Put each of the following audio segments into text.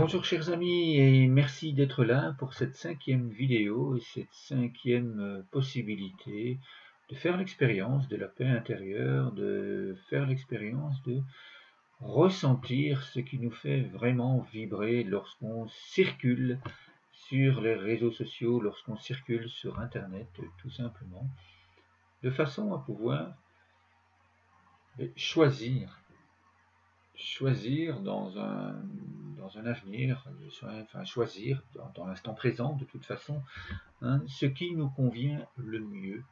Bonjour chers amis et merci d'être là pour cette 5e vidéo et cette 5e possibilité de faire l'expérience de la paix intérieure, de faire l'expérience de ressentir ce qui nous fait vraiment vibrer lorsqu'on circule sur les réseaux sociaux, lorsqu'on circule sur internet tout simplement, de façon à pouvoir choisir dans un avenir, enfin choisir dans l'instant présent de toute façon, ce qui nous convient le mieux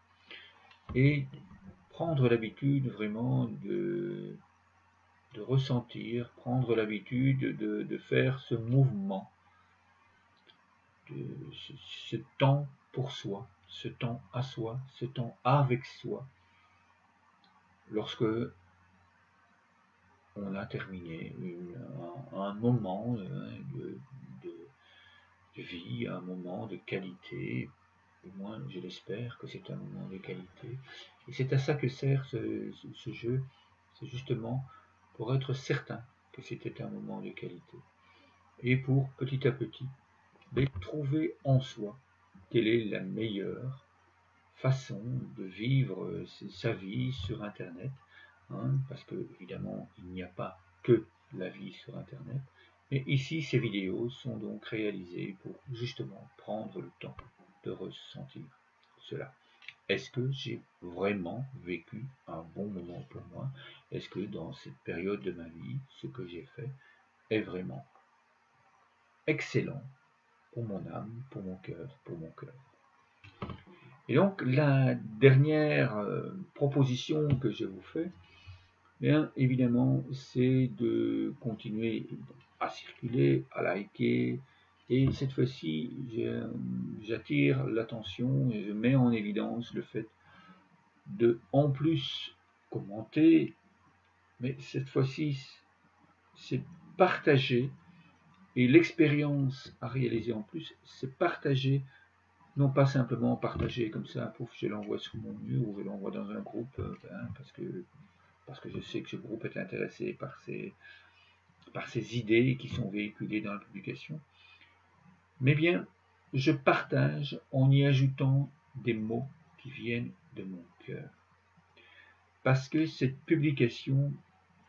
et prendre l'habitude vraiment de ressentir, prendre l'habitude de faire ce mouvement, de ce temps pour soi, ce temps à soi, ce temps avec soi, lorsque on a terminé un moment de vie, un moment de qualité, du moins je l'espère que c'est un moment de qualité. Et c'est à ça que sert ce jeu, c'est justement pour être certain que c'était un moment de qualité. Et pour petit à petit, trouver en soi quelle est la meilleure façon de vivre sa vie sur Internet, parce que évidemment il n'y a pas que la vie sur Internet, mais ici ces vidéos sont donc réalisées pour justement prendre le temps de ressentir cela. Est-ce que j'ai vraiment vécu un bon moment pour moi? Est-ce que dans cette période de ma vie, ce que j'ai fait est vraiment excellent pour mon âme, pour mon cœur, pour mon cœur? Et donc la dernière proposition que je vous fais, bien évidemment, c'est de continuer à circuler, à liker, et cette fois-ci, j'attire l'attention et je mets en évidence le fait de, en plus, commenter, mais cette fois-ci, c'est partager, et l'expérience à réaliser en plus, c'est partager, non pas simplement partager comme ça, pouf, je l'envoie sur mon mur ou je l'envoie dans un groupe, parce que je sais que ce groupe est intéressé par ces idées qui sont véhiculées dans la publication, mais bien, je partage en y ajoutant des mots qui viennent de mon cœur. Parce que cette publication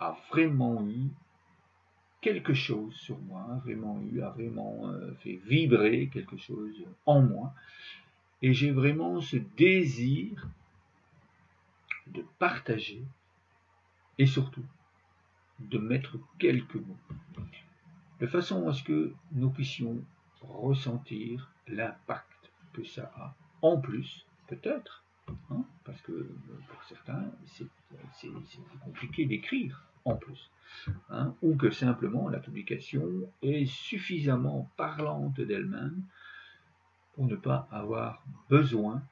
a vraiment eu quelque chose sur moi, a vraiment fait vibrer quelque chose en moi, et j'ai vraiment ce désir de partager et surtout de mettre quelques mots, de façon à ce que nous puissions ressentir l'impact que ça a. En plus, peut-être, parce que pour certains, c'est compliqué d'écrire en plus, ou que simplement la publication est suffisamment parlante d'elle-même pour ne pas avoir besoin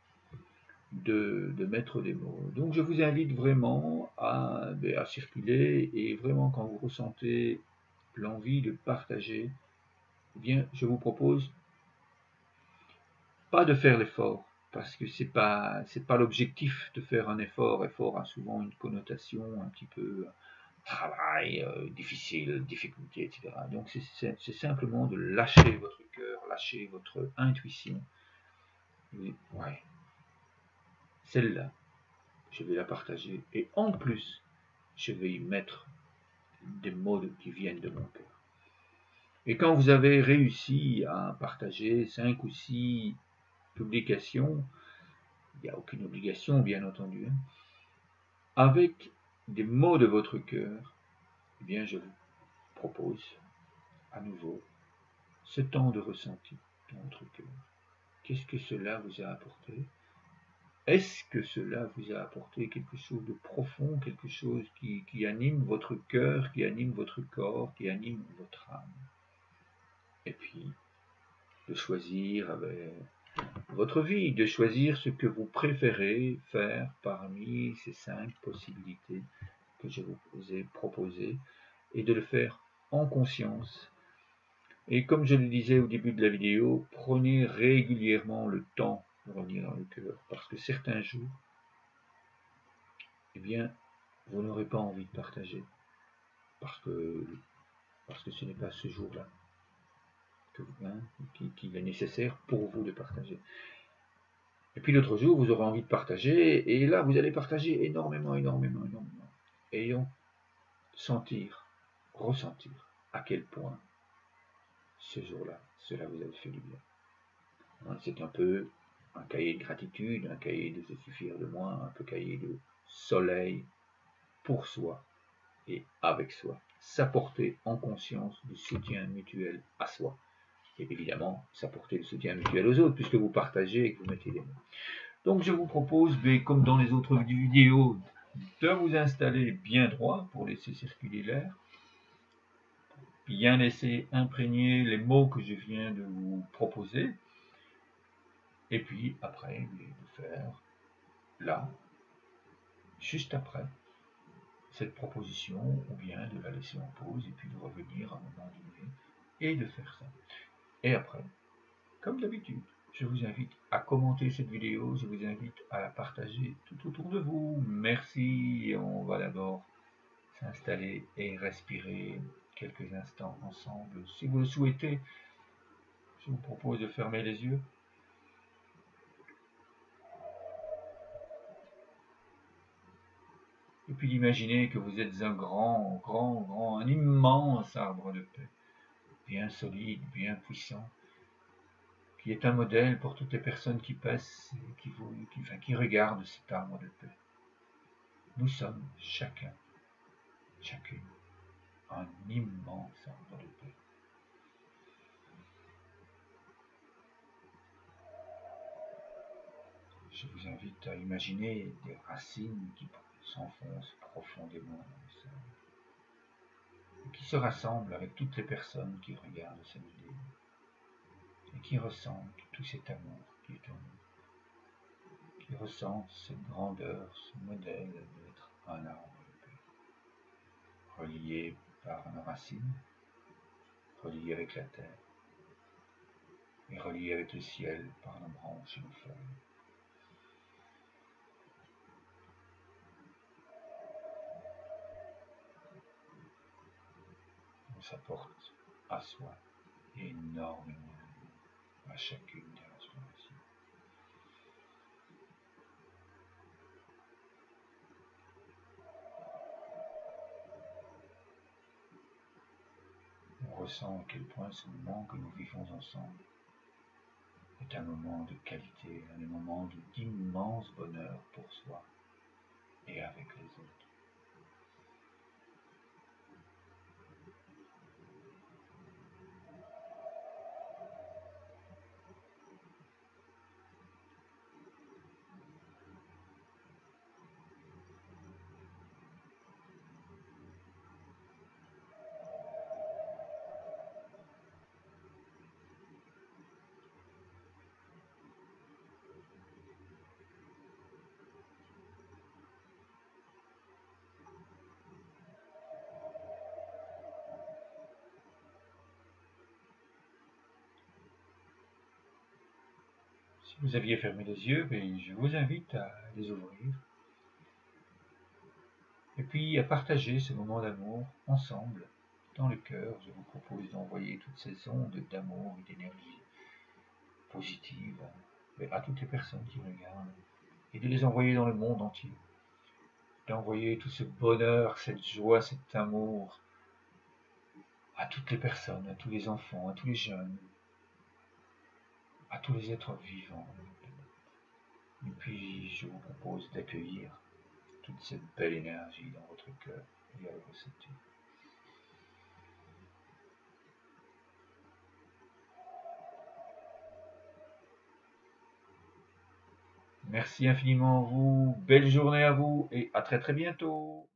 de mettre des mots. Donc je vous invite vraiment à circuler, et vraiment quand vous ressentez l'envie de partager, eh bien je vous propose pas de faire l'effort, parce que c'est pas l'objectif de faire un effort. Effort a souvent une connotation un petit peu travail, difficile, difficulté, etc. Donc c'est simplement de lâcher votre cœur, lâcher votre intuition. Et, ouais, celle-là, je vais la partager, et en plus, je vais y mettre des mots qui viennent de mon cœur. Et quand vous avez réussi à partager 5 ou 6 publications, il n'y a aucune obligation bien entendu, avec des mots de votre cœur, eh bien je vous propose à nouveau ce temps de ressenti dans votre cœur. Qu'est-ce que cela vous a apporté? Est-ce que cela vous a apporté quelque chose de profond, quelque chose qui anime votre cœur, qui anime votre corps, qui anime votre âme? Et puis, de choisir avec votre vie, de choisir ce que vous préférez faire parmi ces 5 possibilités que je vous ai proposées, et de le faire en conscience. Et comme je le disais au début de la vidéo, prenez régulièrement le temps de revenir dans le cœur, parce que certains jours, eh bien, vous n'aurez pas envie de partager, parce que ce n'est pas ce jour-là. qu'il est nécessaire pour vous de partager. Et puis l'autre jour, vous aurez envie de partager, et là, vous allez partager énormément. Ayons ressentir à quel point ce jour-là, cela vous a fait du bien. C'est un peu un cahier de gratitude, un cahier de se suffire de moi, un peu cahier de soleil pour soi et avec soi. S'apporter en conscience du soutien mutuel à soi. Et évidemment, s'apporter le soutien mutuel aux autres, puisque vous partagez et que vous mettez des mots. Donc je vous propose, comme dans les autres vidéos, de vous installer bien droit pour laisser circuler l'air, bien laisser imprégner les mots que je viens de vous proposer, et puis après, de faire là, juste après, cette proposition, ou bien de la laisser en pause, et puis de revenir à un moment donné, et de faire ça. Et après, comme d'habitude, je vous invite à commenter cette vidéo, je vous invite à la partager tout autour de vous. Merci, on va d'abord s'installer et respirer quelques instants ensemble. Si vous le souhaitez, je vous propose de fermer les yeux. Et puis d'imaginer que vous êtes un un immense arbre de paix, bien solide, bien puissant, qui est un modèle pour toutes les personnes qui passent et qui regardent cet arbre de paix. Nous sommes chacune, un immense arbre de paix. Je vous invite à imaginer des racines qui s'enfoncent profondément dans le sol et qui se rassemblent avec toutes les personnes qui regardent cette vidéo et qui ressentent tout cet amour qui est en nous, qui ressentent cette grandeur, ce modèle d'être un arbre de paix, relié par nos racines, relié avec la terre et relié avec le ciel par nos branches et nos feuilles. On s'apporte à soi énormément à chacune des respirations. On ressent à quel point ce moment que nous vivons ensemble est un moment de qualité, un moment d'immense bonheur pour soi et avec les autres. Si vous aviez fermé les yeux, je vous invite à les ouvrir et puis à partager ce moment d'amour ensemble dans le cœur. Je vous propose d'envoyer toutes ces ondes d'amour et d'énergie positive à toutes les personnes qui regardent et de les envoyer dans le monde entier, d'envoyer tout ce bonheur, cette joie, cet amour à toutes les personnes, à tous les enfants, à tous les jeunes, à tous les êtres vivants. Et puis je vous propose d'accueillir toute cette belle énergie dans votre cœur et à le ressentir. Merci infiniment à vous, belle journée à vous et à très bientôt.